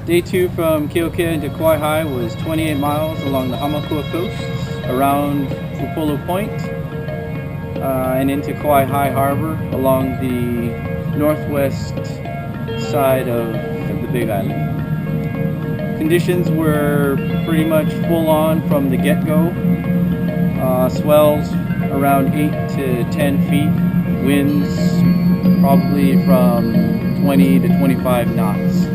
Day 2 from Keokea to Kauai High was 28 miles along the Hamakua coast, around Upolu Point, and into Kauai High Harbor along the northwest side of the Big Island. Conditions were pretty much full on from the get-go. Swells around 8 to 10 feet, winds probably from 20 to 25 knots.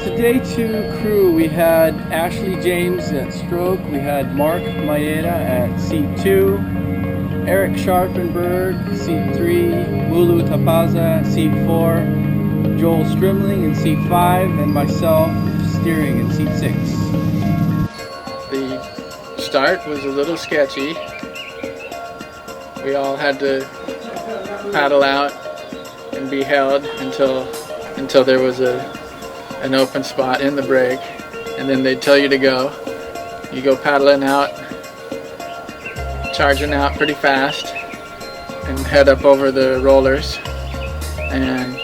So day 2 crew, we had Ashley James at stroke, we had Mark Maeda at seat 2, Eric Scharfenberg, seat 3, Mulu Tapaza, seat 4, Joel Strimling in seat 5, and myself steering in seat 6. The start was a little sketchy. We all had to paddle out and be held until there was an open spot in the break, and then they'd tell you to go. You go paddling out, charging out pretty fast, and head up over the rollers, and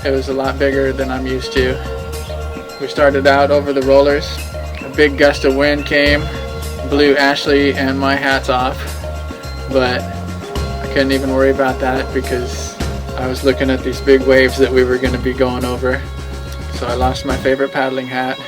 it was a lot bigger than I'm used to. We started out over the rollers. A big gust of wind came, blew Ashley and my hats off, but I couldn't even worry about that because I was looking at these big waves that we were going to be going over. So I lost my favorite paddling hat.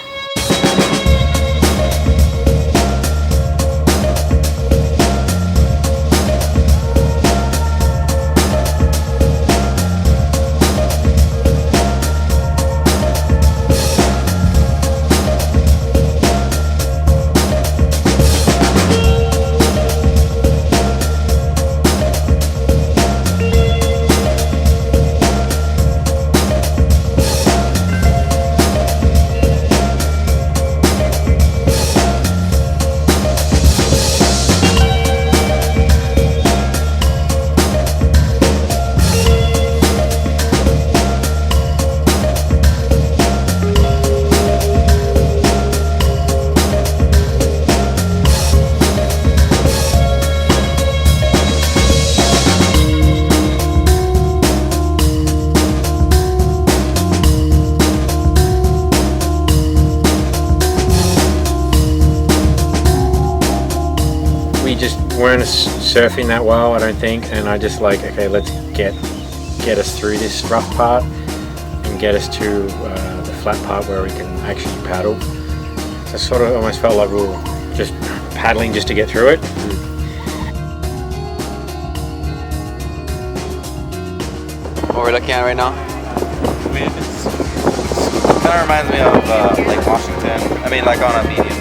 We just weren't surfing that well, I don't think, and I just like, okay, let's get us through this rough part and get us to the flat part where we can actually paddle. So I sort of almost felt like we were just paddling just to get through it. What we're looking at right now? I mean, it kind of reminds me of Lake Washington. I mean, like on a medium day.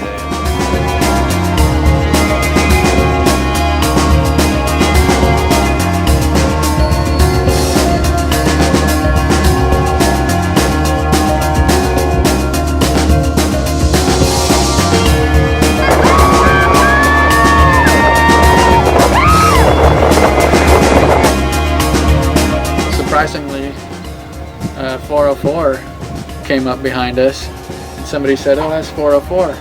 Surprisingly, 404 came up behind us, and somebody said, "Oh, that's 404,"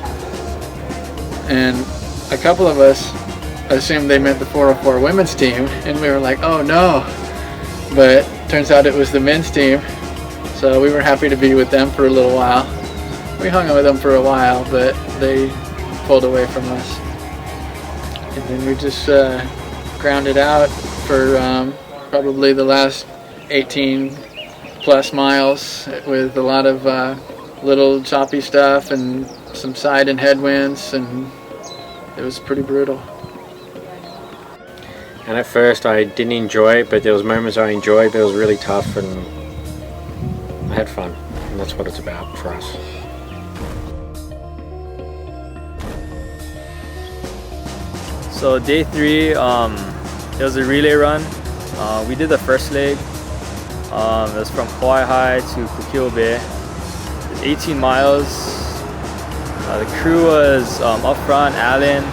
and a couple of us assumed they meant the 404 women's team, and we were like, "Oh no!" But turns out it was the men's team, so we were happy to be with them for a little while. We hung out with them for a while, but they pulled away from us, and then we just grounded out for probably the last 18 plus miles with a lot of little choppy stuff and some side and headwinds, and it was pretty brutal. And at first I didn't enjoy it, but there was moments I enjoyed, but it was really tough, and I had fun, and that's what it's about for us. So day 3, it was a relay run. We did the first leg. It was from Kauai High to Kukio Bay. It was 18 miles. The crew was up front, Alan.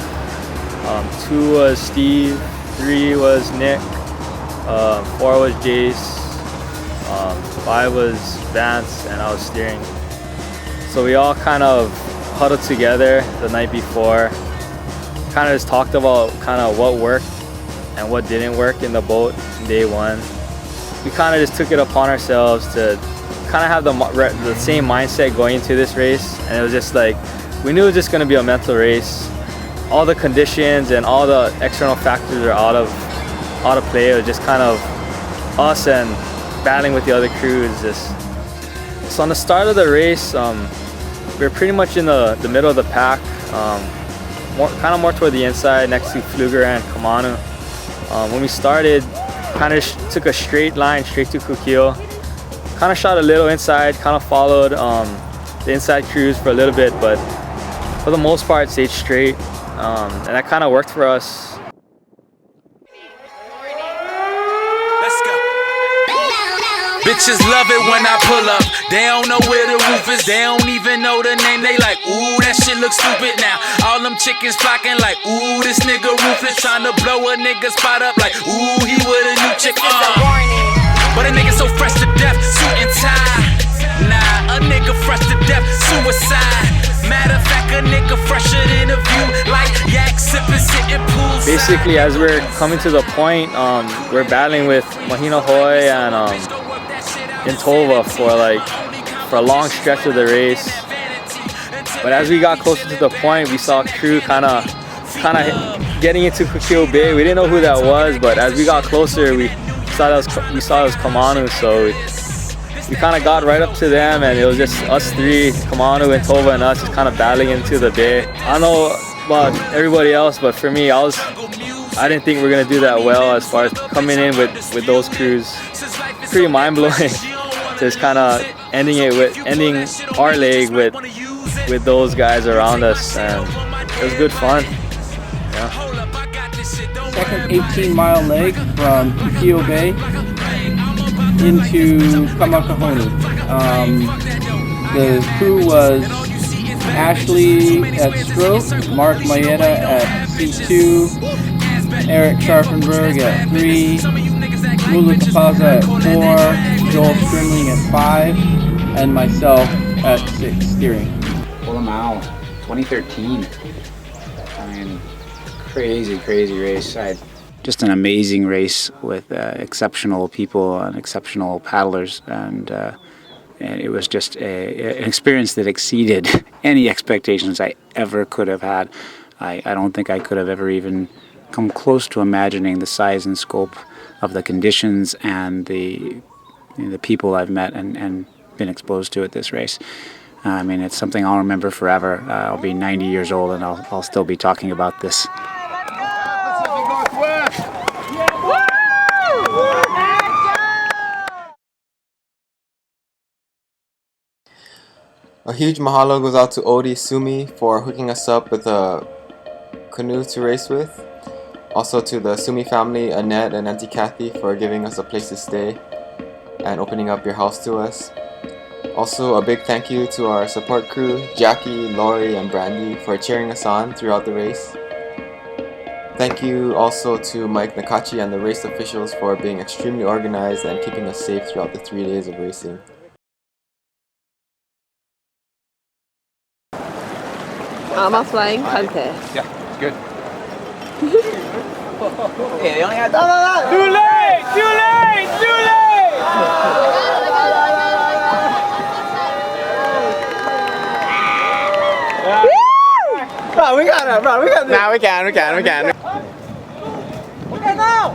2 was Steve. 3 was Nick. 4 was Jace. 5 was Vance, and I was steering. So we all kind of huddled together the night before. Kind of just talked about kind of what worked and what didn't work in the boat in day 1. We kind of just took it upon ourselves to kind of have the same mindset going into this race, and it was just like we knew it was just going to be a mental race. All the conditions and all the external factors are out of play. It was just kind of us and battling with the other crews. So on the start of the race, we were pretty much in the middle of the pack, kind of more toward the inside, next to Fluger and Kamanu. When we started, kind of took a straight line straight to Kukio. Kind of shot a little inside, kind of followed the inside crews for a little bit, but for the most part stayed straight, and that kind of worked for us. Let's go. Bitches love it when I pull up. They don't know where the roof is. They don't even know the name. They like, ooh, that shit looks stupid now. All them chickens flocking like, ooh, this nigga ruthless, trying to blow a nigga spot up like, ooh, he with a new chick. But a nigga so fresh to death, suit and tie. Nah, a nigga fresh to death, suicide. Matter of fact, a nigga fresher than a view, like yak sipping, sitting pools. Basically, as we're coming to the point, we're battling with Mahina Hoi and Intova for a long stretch of the race. But as we got closer to the point, we saw crew kind of getting into Kukio Bay. We didn't know who that was, but as we got closer, we saw it was Kamanu. So we kind of got right up to them, and it was just us three, Kamanu, Intova, and us, just kind of battling into the bay. I don't know about everybody else, but for me, I didn't think we were gonna do that well as far as coming in with those crews. Pretty mind-blowing. Just kind of ending our leg with those guys around us, and it was good fun. Yeah. Second 18-mile leg from Kukio Bay into Kamakahonu. The crew was Ashley at stroke, Mark Mayeda at C2, Eric Scharfenberg at 3, Mula Kapaza at 4, Joel Strimling at 5, and myself at 6 steering. Olamau, 2013. I mean, crazy race. Just an amazing race with exceptional people and exceptional paddlers, and it was just an experience that exceeded any expectations I ever could have had. I don't think I could have ever even come close to imagining the size and scope of the conditions and the people I've met and been exposed to at this race. I mean, it's something I'll remember forever. I'll be 90 years old and I'll still be talking about this. A huge mahalo goes out to Odi Sumi for hooking us up with a canoe to race with. Also to the Sumi family, Annette and Auntie Kathy, for giving us a place to stay and opening up your house to us. Also a big thank you to our support crew, Jackie, Lori and Brandy, for cheering us on throughout the race. Thank you also to Mike Nakachi and the race officials for being extremely organized and keeping us safe throughout the 3 days of racing. Am I flying? Kante. Yeah, good. Okay, they only had Too late! Too late! Too late! Bro, we got it, bro. We got this. Nah, we can. Okay, now!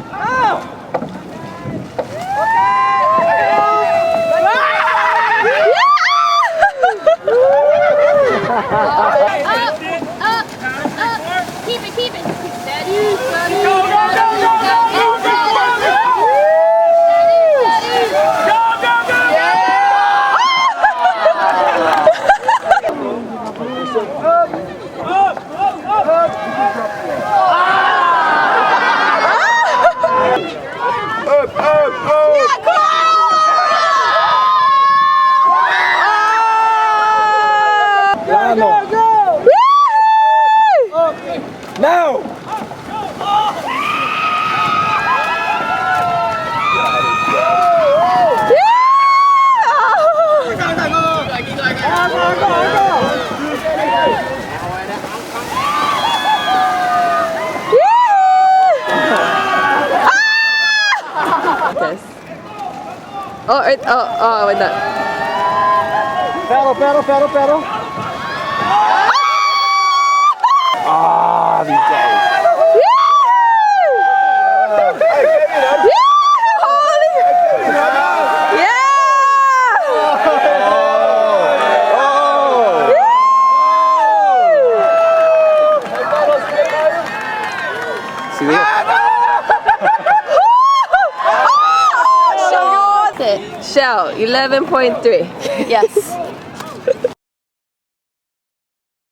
Keep it. Steady. Go! Oh, wait, no. Pedal. Ah, these guys. Shell 11.3. Yes.